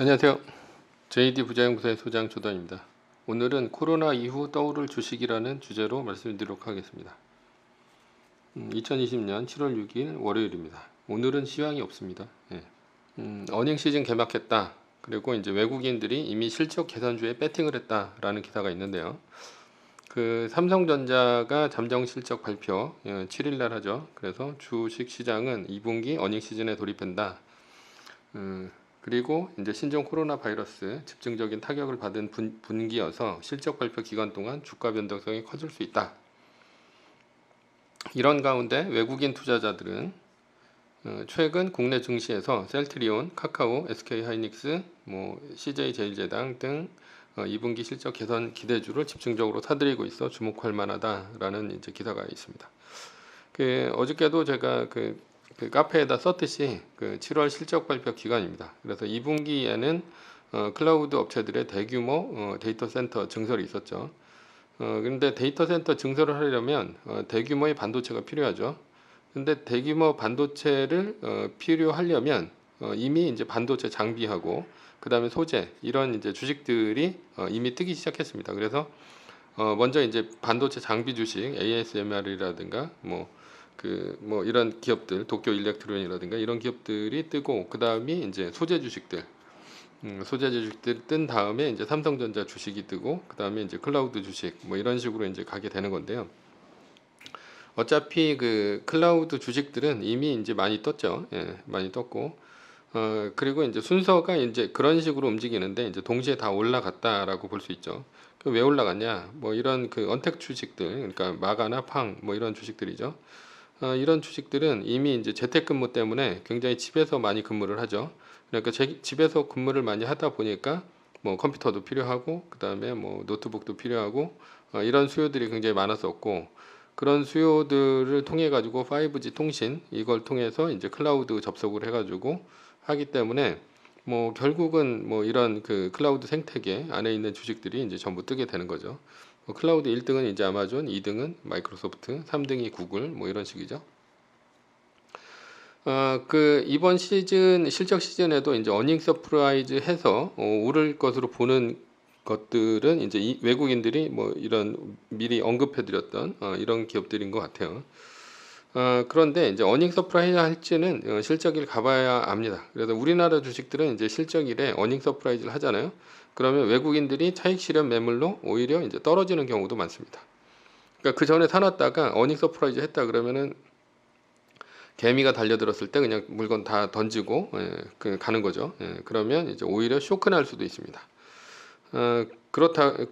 안녕하세요. JD 부자연구소의 소장 조단입니다. 오늘은 코로나 이후 떠오를 주식이라는 주제로 말씀드리도록 하겠습니다. 2020년 7월 6일 월요일입니다. 오늘은 시황이 없습니다. 예. 어닝 시즌 개막했다. 그리고 이제 외국인들이 이미 실적 계산주에 배팅을 했다라는 기사가 있는데요. 그 삼성전자가 잠정 실적 발표 7일 날 하죠. 그래서 주식 시장은 2분기 어닝 시즌에 돌입한다. 그리고 이제 신종 코로나 바이러스 집중적인 타격을 받은 분기여서 실적 발표 기간 동안 주가 변동성이 커질 수 있다. 이런 가운데 외국인 투자자들은 최근 국내 증시에서 셀트리온, 카카오, SK하이닉스, CJ제일제당 등 2분기 실적 개선 기대주를 집중적으로 사들이고 있어 주목할 만하다라는 이제 기사가 있습니다. 어저께도 제가 그 카페에다 썼듯이 7월 실적 발표 기간입니다. 그래서 2분기에는 클라우드 업체들의 대규모 데이터 센터 증설이 있었죠. 그런데 데이터 센터 증설을 하려면 대규모의 반도체가 필요하죠. 근데 대규모 반도체를 필요하려면 이미 이제 반도체 장비하고 그다음에 소재 이런 이제 주식들이 이미 뜨기 시작했습니다. 그래서 먼저 이제 반도체 장비 주식 ASMR이라든가 이런 기업들 도쿄 일렉트론이라든가 이런 기업들이 뜨고 그 다음이 이제 소재 주식들 뜬 다음에 이제 삼성전자 주식이 뜨고 그 다음에 이제 클라우드 주식 이런 식으로 이제 가게 되는 건데요. 어차피 그 클라우드 주식들은 이미 이제 많이 떴죠. 예, 많이 떴고 그리고 이제 순서가 이제 그런 식으로 움직이는데 이제 동시에 다 올라갔다라고 볼 수 있죠. 왜 올라갔냐? 이런 그 언택 주식들, 그러니까 마가나 팡 이런 주식들이죠. 이런 주식들은 이미 이제 재택근무 때문에 굉장히 집에서 많이 근무를 하죠. 그러니까 집에서 근무를 많이 하다 보니까 컴퓨터도 필요하고 그다음에 노트북도 필요하고 이런 수요들이 굉장히 많았었고 그런 수요들을 통해 가지고 5G 통신 이걸 통해서 이제 클라우드 접속을 해 가지고 하기 때문에 결국은 이런 그 클라우드 생태계 안에 있는 주식들이 이제 전부 뜨게 되는 거죠. 클라우드 1등은 이제 아마존, 2등은 마이크로소프트, 3등이 구글 이런 식이죠. 이번 시즌 실적 시즌에도 이제 어닝 서프라이즈 해서 오를 것으로 보는 것들은 이제 외국인들이 이런 미리 언급해드렸던 이런 기업들인 것 같아요. 그런데 이제 어닝 서프라이즈 할지는 실적일 가봐야 압니다. 그래서 우리나라 주식들은 이제 실적일에 어닝 서프라이즈를 하잖아요. 그러면 외국인들이 차익 실현 매물로 오히려 이제 떨어지는 경우도 많습니다. 그러니까 그 전에 사놨다가 어닝 서프라이즈 했다 그러면은 개미가 달려들었을 때 그냥 물건 다 던지고 가는 거죠. 그러면 이제 오히려 쇼크 날 수도 있습니다.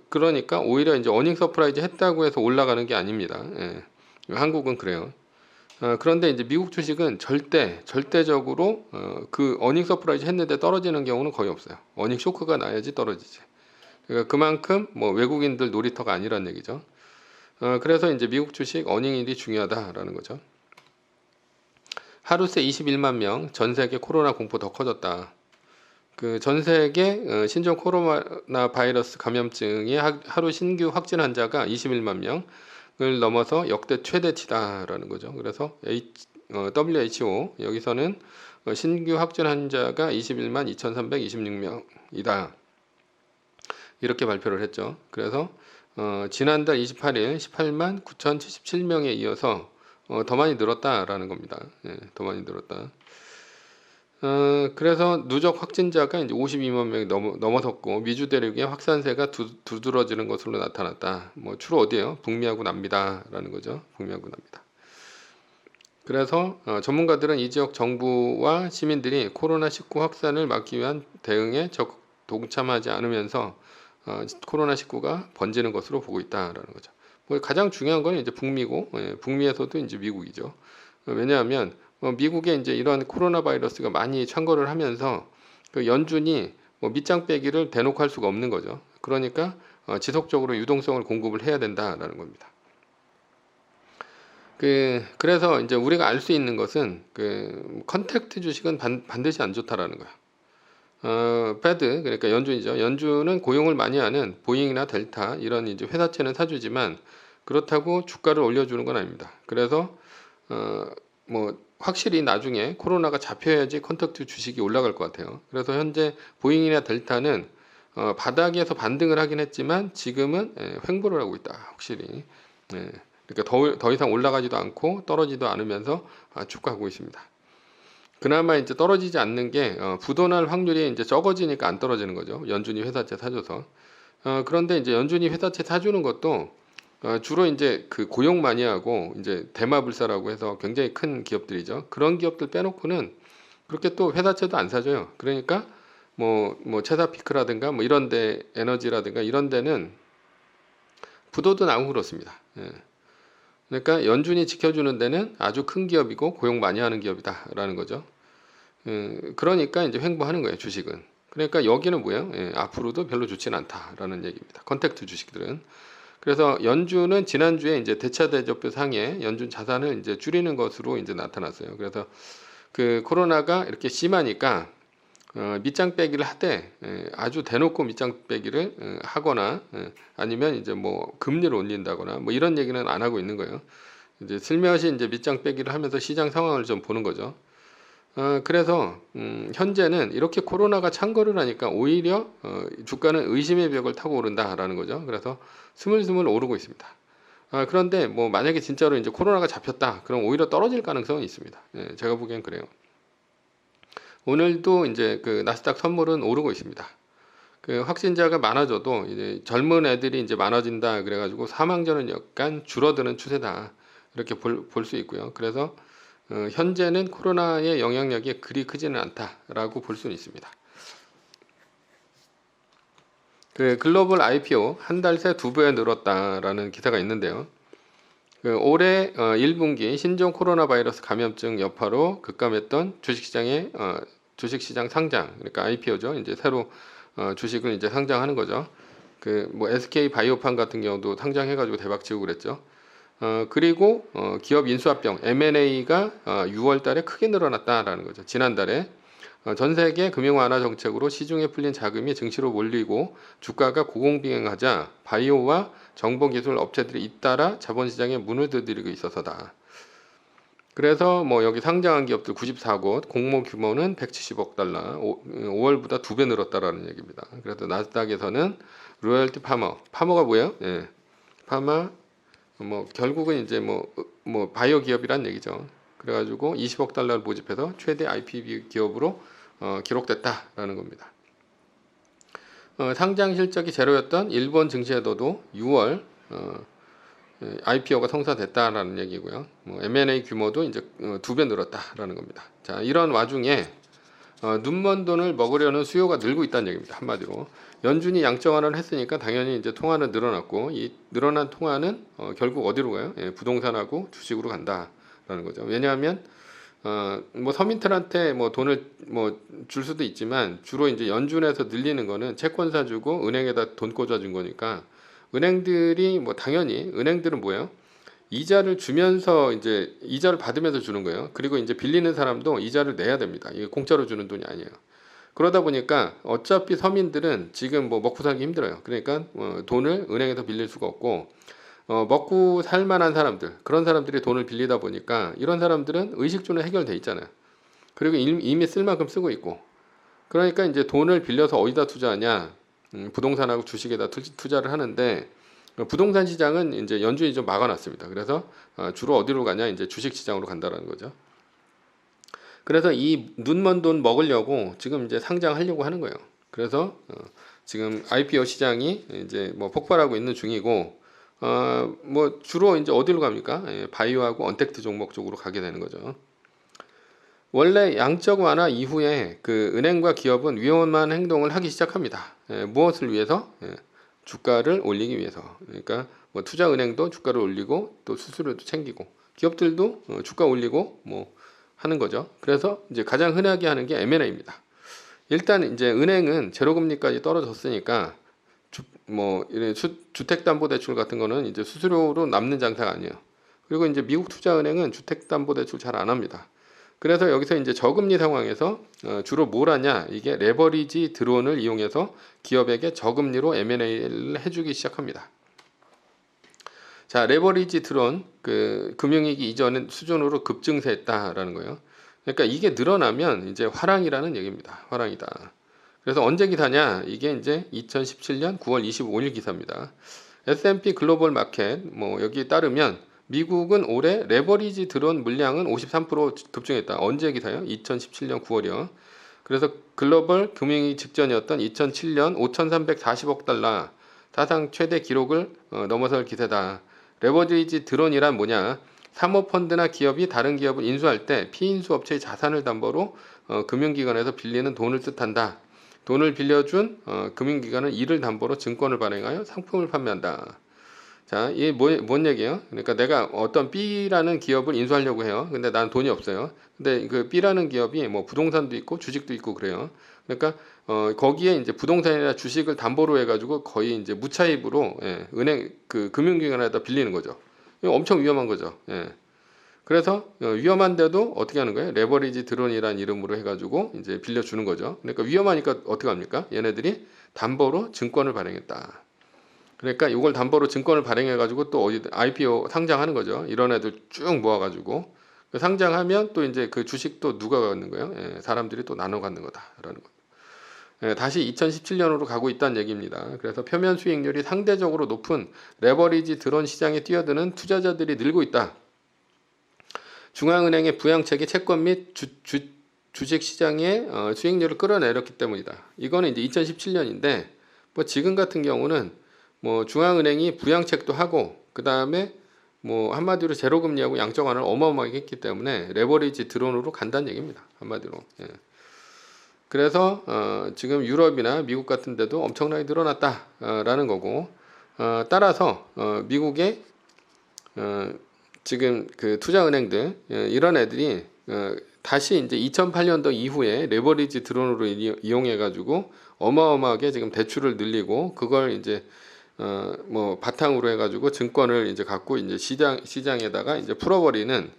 그러니까 오히려 이제 어닝 서프라이즈 했다고 해서 올라가는 게 아닙니다. 한국은 그래요. 그런데 이제 미국 주식은 절대적으로 그 어닝 서프라이즈 했는데 떨어지는 경우는 거의 없어요. 어닝 쇼크가 나야지 떨어지지. 그러니까 그만큼 외국인들 놀이터가 아니란 얘기죠. 그래서 이제 미국 주식 어닝일이 중요하다라는 거죠. 하루 새 21만 명, 전 세계 코로나 공포 더 커졌다. 그 전 세계 신종 코로나 바이러스 감염증의 하루 신규 확진 환자가 21만 명을 넘어서 역대 최대치다라는 거죠. 그래서 WHO 여기서는 신규 확진 환자가 21만 2,326명이다. 이렇게 발표를 했죠. 그래서 지난달 28일 18만 9,077명에 이어서 더 많이 늘었다라는 겁니다. 더 많이 늘었다. 그래서 누적 확진자가 이제 52만 명이 넘어섰고 미주 대륙의 확산세가 두드러지는 것으로 나타났다. 주로 어디예요? 북미하고 남미다라는 거죠. 북미하고 남미다. 그래서 전문가들은 이 지역 정부와 시민들이 코로나19 확산을 막기 위한 대응에 적극 동참하지 않으면서 코로나19가 번지는 것으로 보고 있다라는 거죠. 가장 중요한 건 이제 북미고 북미에서도 이제 미국이죠. 왜냐하면 미국에 이제 이런 코로나 바이러스가 많이 창궐을 하면서 그 연준이 밑장 빼기를 대놓고 할 수가 없는 거죠. 그러니까 지속적으로 유동성을 공급을 해야 된다라는 겁니다. 그래서 이제 우리가 알 수 있는 것은 컨택트 주식은 반드시 안 좋다라는 거야. 패드 그러니까 연준이죠. 연준은 고용을 많이 하는 보잉이나 델타 이런 이제 회사채는 사주지만 그렇다고 주가를 올려주는 건 아닙니다. 그래서 뭐 확실히 나중에 코로나가 잡혀야지 컨택트 주식이 올라갈 것 같아요. 그래서 현재 보잉이나 델타는 바닥에서 반등을 하긴 했지만 지금은 횡보를 하고 있다. 확실히. 그러니까 더 이상 올라가지도 않고 떨어지도 않으면서 주가하고 있습니다. 그나마 이제 떨어지지 않는 게 부도날 확률이 이제 적어지니까 안 떨어지는 거죠. 연준이 회사채 사줘서. 그런데 이제 연준이 회사채 사주는 것도 주로 이제 그 고용 많이 하고 이제 대마불사라고 해서 굉장히 큰 기업들이죠. 그런 기업들 빼놓고는 그렇게 또 회사채도 안 사줘요. 그러니까 뭐 체사피크라든가 뭐 이런 데 에너지라든가 이런 데는 부도도 나고 그렇습니다. 그러니까 연준이 지켜주는 데는 아주 큰 기업이고 고용 많이 하는 기업이다라는 거죠. 그러니까 이제 횡보하는 거예요, 주식은. 그러니까 여기는 뭐예요? 앞으로도 별로 좋지는 않다라는 얘기입니다. 컨택트 주식들은. 그래서 연준은 지난주에 이제 대차 대조표 상에 연준 자산을 이제 줄이는 것으로 이제 나타났어요. 그래서 그 코로나가 이렇게 심하니까 밑장 빼기를 하되 아주 대놓고 밑장 빼기를 하거나 아니면 이제 뭐 금리를 올린다거나 뭐 이런 얘기는 안 하고 있는 거예요. 이제 슬며시 이제 밑장 빼기를 하면서 시장 상황을 좀 보는 거죠. 그래서 현재는 이렇게 코로나가 창궐을 하니까 오히려 주가는 의심의 벽을 타고 오른다라는 거죠. 그래서 스물스물 오르고 있습니다. 그런데 뭐 만약에 진짜로 이제 코로나가 잡혔다, 그럼 오히려 떨어질 가능성이 있습니다. 제가 보기엔 그래요. 오늘도 이제 그 나스닥 선물은 오르고 있습니다. 그 확진자가 많아져도 이제 젊은 애들이 이제 많아진다 그래가지고 사망자는 약간 줄어드는 추세다 이렇게 볼 수 있고요. 그래서 현재는 코로나의 영향력이 그리 크지는 않다라고 볼 수는 있습니다. 그 글로벌 IPO 한 달 새 2배 늘었다라는 기사가 있는데요. 그 올해 1분기 신종 코로나 바이러스 감염증 여파로 급감했던 주식시장 상장, 그러니까 IPO죠. 이제 새로 주식을 이제 상장하는 거죠. 그 뭐 SK 바이오팜 같은 경우도 상장해가지고 대박치고 그랬죠. 그리고 기업 인수합병 M&A가 6월달에 크게 늘어났다라는 거죠. 지난달에 전 세계 금융 완화 정책으로 시중에 풀린 자금이 증시로 몰리고 주가가 고공비행하자 바이오와 정보기술 업체들이 잇따라 자본시장에 문을 두드리고 있어서다. 그래서 뭐 여기 상장한 기업들 94곳, 공모 규모는 170억 달러, 5월보다 2배 늘었다라는 얘기입니다. 그래서 나스닥에서는 로열티 파머가 뭐예요? 파마 뭐 결국은 이제 뭐 바이오 기업이란 얘기죠. 그래가지고 20억 달러를 모집해서 최대 IPO 기업으로 기록됐다라는 겁니다. 상장 실적이 제로였던 일본 증시에서도 6월 IPO가 성사됐다라는 얘기고요. 뭐 M&A 규모도 이제 2배 늘었다라는 겁니다. 자, 이런 와중에 눈먼 돈을 먹으려는 수요가 늘고 있다는 얘기입니다. 한마디로 연준이 양적 완화를 했으니까 당연히 이제 통화는 늘어났고 이 늘어난 통화는 결국 어디로 가요? 부동산하고 주식으로 간다라는 거죠. 왜냐하면 뭐 서민들한테 뭐 돈을 뭐 줄 수도 있지만 주로 이제 연준에서 늘리는 거는 채권사 주고 은행에다 돈 꽂아준 거니까 은행들이 뭐 당연히 은행들은 뭐예요? 이자를 주면서 이제 이자를 받으면서 주는 거예요. 그리고 이제 빌리는 사람도 이자를 내야 됩니다. 이게 공짜로 주는 돈이 아니에요. 그러다 보니까 어차피 서민들은 지금 뭐 먹고 살기 힘들어요. 그러니까 돈을 은행에서 빌릴 수가 없고 먹고 살 만한 사람들, 그런 사람들이 돈을 빌리다 보니까 이런 사람들은 의식주는 해결돼 있잖아요. 그리고 이미 쓸 만큼 쓰고 있고. 그러니까 이제 돈을 빌려서 어디다 투자하냐? 부동산하고 주식에다 투자를 하는데 부동산 시장은 이제 연준이 좀 막아놨습니다. 그래서 주로 어디로 가냐? 이제 주식 시장으로 간다라는 거죠. 그래서 이 눈먼 돈 먹으려고 지금 이제 상장하려고 하는 거예요. 그래서 지금 IPO 시장이 이제 뭐 폭발하고 있는 중이고 뭐 주로 이제 어디로 갑니까? 바이오하고 언택트 종목 쪽으로 가게 되는 거죠. 원래 양적 완화 이후에 그 은행과 기업은 위험한 행동을 하기 시작합니다. 무엇을 위해서? 주가를 올리기 위해서. 그러니까 뭐 투자은행도 주가를 올리고 또 수수료도 챙기고 기업들도 주가 올리고 뭐 하는 거죠. 그래서 이제 가장 흔하게 하는 게 M&A입니다. 일단 이제 은행은 제로금리까지 떨어졌으니까 주택담보대출 같은 거는 이제 수수료로 남는 장사가 아니에요. 그리고 이제 미국 투자은행은 주택담보대출 잘 안 합니다. 그래서 여기서 이제 저금리 상황에서 주로 뭘 하냐? 이게 레버리지 드론을 이용해서 기업에게 저금리로 M&A를 해주기 시작합니다. 자, 레버리지 드론 그 금융위기 이전 수준으로 급증세했다라는 거예요. 그러니까 이게 늘어나면 이제 화랑이라는 얘기입니다. 화랑이다. 그래서 언제 기사냐? 이게 이제 2017년 9월 25일 기사입니다. S&P 글로벌 마켓 뭐 여기 따르면 미국은 올해 레버리지 드론 물량은 53% 급증했다. 언제 기사요? 2017년 9월이요. 그래서 글로벌 금융위기 직전이었던 2007년 5,340억 달러 사상 최대 기록을 넘어설 기세다. 레버리지 드론이란 뭐냐? 사모펀드나 기업이 다른 기업을 인수할 때 피인수 업체의 자산을 담보로 금융기관에서 빌리는 돈을 뜻한다. 돈을 빌려준 금융기관은 이를 담보로 증권을 발행하여 상품을 판매한다. 자, 이게 뭔 얘기예요? 그러니까 내가 어떤 B라는 기업을 인수하려고 해요. 근데 난 돈이 없어요. 근데 그 B라는 기업이 뭐 부동산도 있고 주식도 있고 그래요. 그러니까 거기에 이제 부동산이나 주식을 담보로 해가지고 거의 이제 무차입으로 은행 그 금융기관에다 빌리는 거죠. 이거 엄청 위험한 거죠. 그래서 위험한데도 어떻게 하는 거예요? 레버리지 드론이라는 이름으로 해가지고 이제 빌려주는 거죠. 그러니까 위험하니까 어떻게 합니까? 얘네들이 담보로 증권을 발행했다. 그러니까 이걸 담보로 증권을 발행해가지고 또 어디 IPO 상장하는 거죠. 이런 애들 쭉 모아가지고 상장하면 또 이제 그 주식도 누가 갖는 거예요? 사람들이 또 나눠 갖는 거다라는 거. 다시 2017년으로 가고 있다는 얘기입니다. 그래서 표면 수익률이 상대적으로 높은 레버리지 드론 시장에 뛰어드는 투자자들이 늘고 있다. 중앙은행의 부양책이 채권 및 주식 시장의 수익률을 끌어내렸기 때문이다. 이거는 이제 2017년인데 뭐 지금 같은 경우는 뭐 중앙은행이 부양책도 하고 그 다음에 뭐 한마디로 제로금리하고 양적 완화를 어마어마하게 했기 때문에 레버리지 드론으로 간다는 얘기입니다. 한마디로. 그래서 지금 유럽이나 미국 같은 데도 엄청나게 늘어났다라는 거고 따라서 미국의 지금 그 투자은행들 이런 애들이 다시 이제 2008년도 이후에 레버리지 드론으로 이용해 가지고 어마어마하게 지금 대출을 늘리고 그걸 이제 뭐 바탕으로 해가지고 증권을 이제 갖고 이제 시장에다가 이제 풀어버리는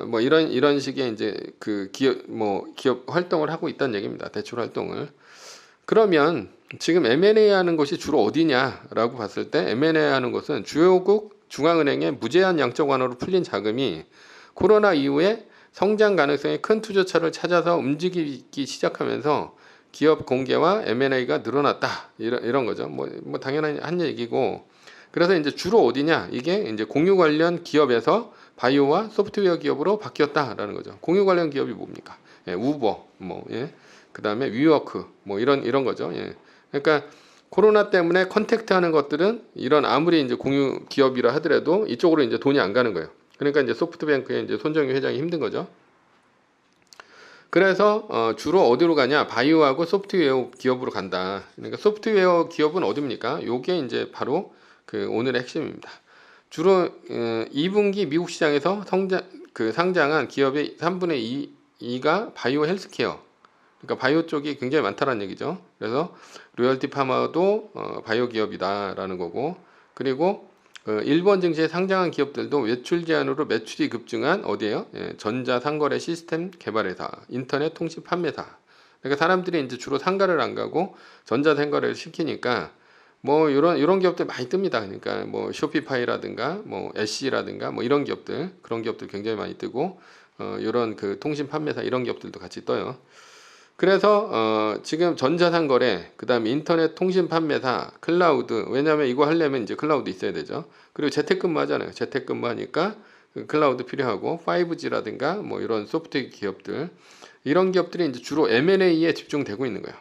뭐 이런 식의 이제 그 기업 활동을 하고 있다는 얘기입니다. 대출 활동을. 그러면 지금 M&A 하는 것이 주로 어디냐라고 봤을 때 M&A 하는 것은 주요국 중앙은행의 무제한 양적 완화로 풀린 자금이 코로나 이후에 성장 가능성이 큰 투자처를 찾아서 움직이기 시작하면서 기업 공개와 M&A가 늘어났다. 이런 거죠. 뭐 당연한 한 얘기고. 그래서 이제 주로 어디냐? 이게 이제 공유 관련 기업에서 바이오와 소프트웨어 기업으로 바뀌었다라는 거죠. 공유 관련 기업이 뭡니까? 우버, 그다음에 위워크, 뭐 이런 거죠. 그러니까 코로나 때문에 컨택트하는 것들은 이런 아무리 이제 공유 기업이라 하더라도 이쪽으로 이제 돈이 안 가는 거예요. 그러니까 이제 소프트뱅크의 이제 손정유 회장이 힘든 거죠. 그래서 주로 어디로 가냐? 바이오하고 소프트웨어 기업으로 간다. 그러니까 소프트웨어 기업은 어디입니까? 요게 이제 바로 그 오늘의 핵심입니다. 주로 2분기 미국 시장에서 상장한 기업의 3분의 2가 바이오 헬스케어. 그러니까 바이오 쪽이 굉장히 많다는 얘기죠. 그래서 로열티 파마도 바이오 기업이다라는 거고, 그리고 일본 증시에 상장한 기업들도 외출 제한으로 매출이 급증한 어디예요? 전자상거래 시스템 개발회사, 인터넷 통신 판매사. 그러니까 사람들이 이제 주로 상가를 안 가고 전자상거래를 시키니까 뭐 이런 기업들 많이 뜹니다. 그러니까 뭐 쇼피파이라든가 뭐 애쉬라든가 뭐 이런 기업들, 그런 기업들 굉장히 많이 뜨고 이런 그 통신 판매사 이런 기업들도 같이 떠요. 그래서 지금 전자상거래, 그다음에 인터넷 통신 판매사, 클라우드. 왜냐하면 이거 하려면 이제 클라우드 있어야 되죠. 그리고 재택근무 하잖아요. 재택근무 하니까 클라우드 필요하고 5G라든가 뭐 이런 소프트웨어 기업들, 이런 기업들이 이제 주로 M&A에 집중되고 있는 거예요.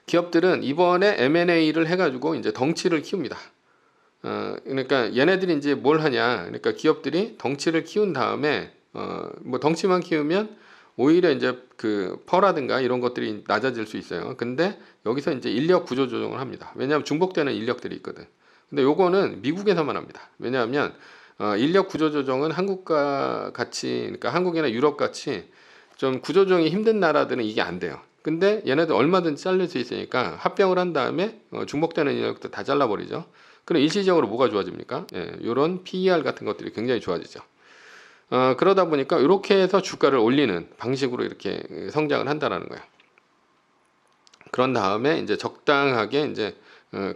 기업들은 이번에 M&A를 해가지고 이제 덩치를 키웁니다. 그러니까 얘네들이 이제 뭘 하냐? 그러니까 기업들이 덩치를 키운 다음에 뭐 덩치만 키우면 오히려 이제 그 퍼라든가 이런 것들이 낮아질 수 있어요. 근데 여기서 이제 인력 구조 조정을 합니다. 왜냐하면 중복되는 인력들이 있거든. 근데 요거는 미국에서만 합니다. 왜냐하면 인력 구조 조정은 한국과 같이, 그러니까 한국이나 유럽 같이 좀 구조 조정이 힘든 나라들은 이게 안 돼요. 근데 얘네들 얼마든지 잘릴 수 있으니까 합병을 한 다음에 중복되는 인력도 다 잘라버리죠. 그럼 일시적으로 뭐가 좋아집니까? 이런 PER 같은 것들이 굉장히 좋아지죠. 그러다 보니까 이렇게 해서 주가를 올리는 방식으로 이렇게 성장을 한다라는 거예요. 그런 다음에 이제 적당하게 이제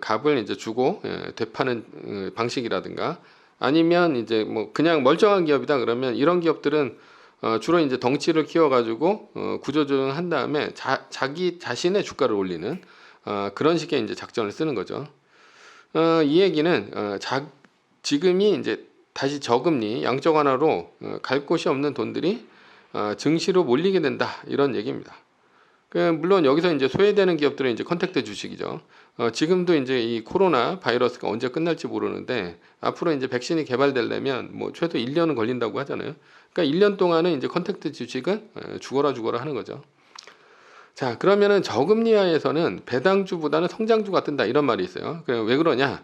값을 이제 주고 되파는 방식이라든가, 아니면 이제 뭐 그냥 멀쩡한 기업이다 그러면 이런 기업들은 주로 이제 덩치를 키워가지고 구조조정한 다음에 자기 자신의 주가를 올리는 그런 식의 이제 작전을 쓰는 거죠. 이 얘기는 지금이 이제 다시 저금리 양적 완화로 갈 곳이 없는 돈들이 증시로 몰리게 된다, 이런 얘기입니다. 물론 여기서 이제 소외되는 기업들은 이제 컨택트 주식이죠. 지금도 이제 이 코로나 바이러스가 언제 끝날지 모르는데 앞으로 이제 백신이 개발되려면 뭐 최소 1년은 걸린다고 하잖아요. 그러니까 1년 동안은 이제 컨택트 주식은 죽어라 하는 거죠. 자, 그러면은 저금리하에서는 배당주보다는 성장주가 뜬다, 이런 말이 있어요. 왜 그러냐?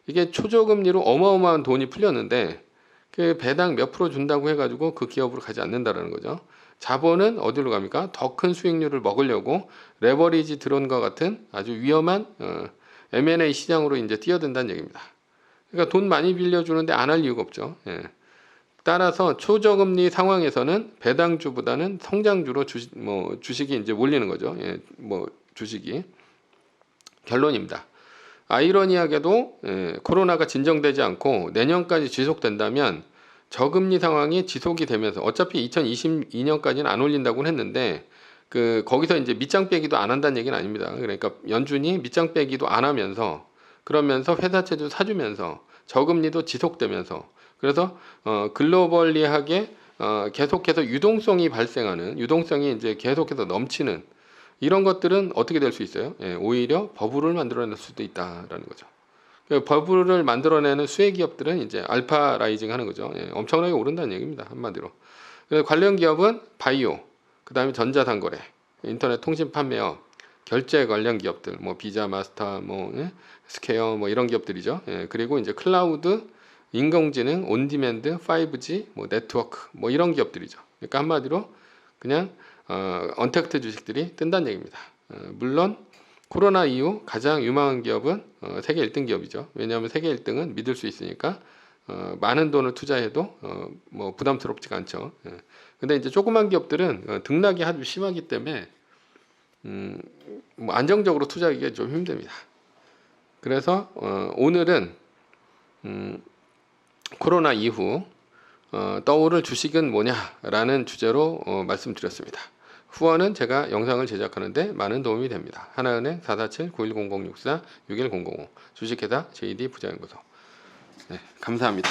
이게 초저금리로 어마어마한 돈이 풀렸는데 그 배당 몇 프로 준다고 해가지고 그 기업으로 가지 않는다라는 거죠. 자본은 어디로 갑니까? 더 큰 수익률을 먹으려고 레버리지 드론과 같은 아주 위험한 M&A 시장으로 이제 뛰어든다는 얘기입니다. 그러니까 돈 많이 빌려주는데 안 할 이유가 없죠. 따라서 초저금리 상황에서는 배당주보다는 성장주로 주식이 이제 몰리는 거죠. 주식이. 결론입니다. 아이러니하게도 코로나가 진정되지 않고 내년까지 지속된다면 저금리 상황이 지속이 되면서, 어차피 2022년까지는 안 올린다고는 했는데 거기서 이제 밑장 빼기도 안 한다는 얘기는 아닙니다. 그러니까 연준이 밑장 빼기도 안 하면서, 그러면서 회사채도 사주면서 저금리도 지속되면서, 그래서 글로벌리하게 계속해서 유동성이 발생하는, 유동성이 이제 계속해서 넘치는 이런 것들은 어떻게 될 수 있어요? 오히려 버블을 만들어낼 수도 있다라는 거죠. 버블을 만들어내는 수혜 기업들은 이제 알파 라이징 하는 거죠. 엄청나게 오른다는 얘기입니다, 한마디로. 그래서 관련 기업은 바이오, 그 다음에 전자상거래, 인터넷 통신 판매업, 결제 관련 기업들, 뭐 비자, 마스터, 스퀘어, 뭐 이런 기업들이죠. 그리고 이제 클라우드, 인공지능, 온디맨드, 5G, 뭐 네트워크, 뭐 이런 기업들이죠. 그러니까 한마디로 그냥 언택트 주식들이 뜬다는 얘기입니다. 물론 코로나 이후 가장 유망한 기업은 세계 1등 기업이죠. 왜냐하면 세계 1등은 믿을 수 있으니까 많은 돈을 투자해도 뭐 부담스럽지가 않죠. 근데 이제 조그만 기업들은 등락이 아주 심하기 때문에 뭐 안정적으로 투자하기가 좀 힘듭니다. 그래서 오늘은 코로나 이후 떠오를 주식은 뭐냐라는 주제로 말씀드렸습니다. 후원은 제가 영상을 제작하는데 많은 도움이 됩니다. 하나은행 447-910064-6100 주식회사 JD 부자연구소. 네, 감사합니다.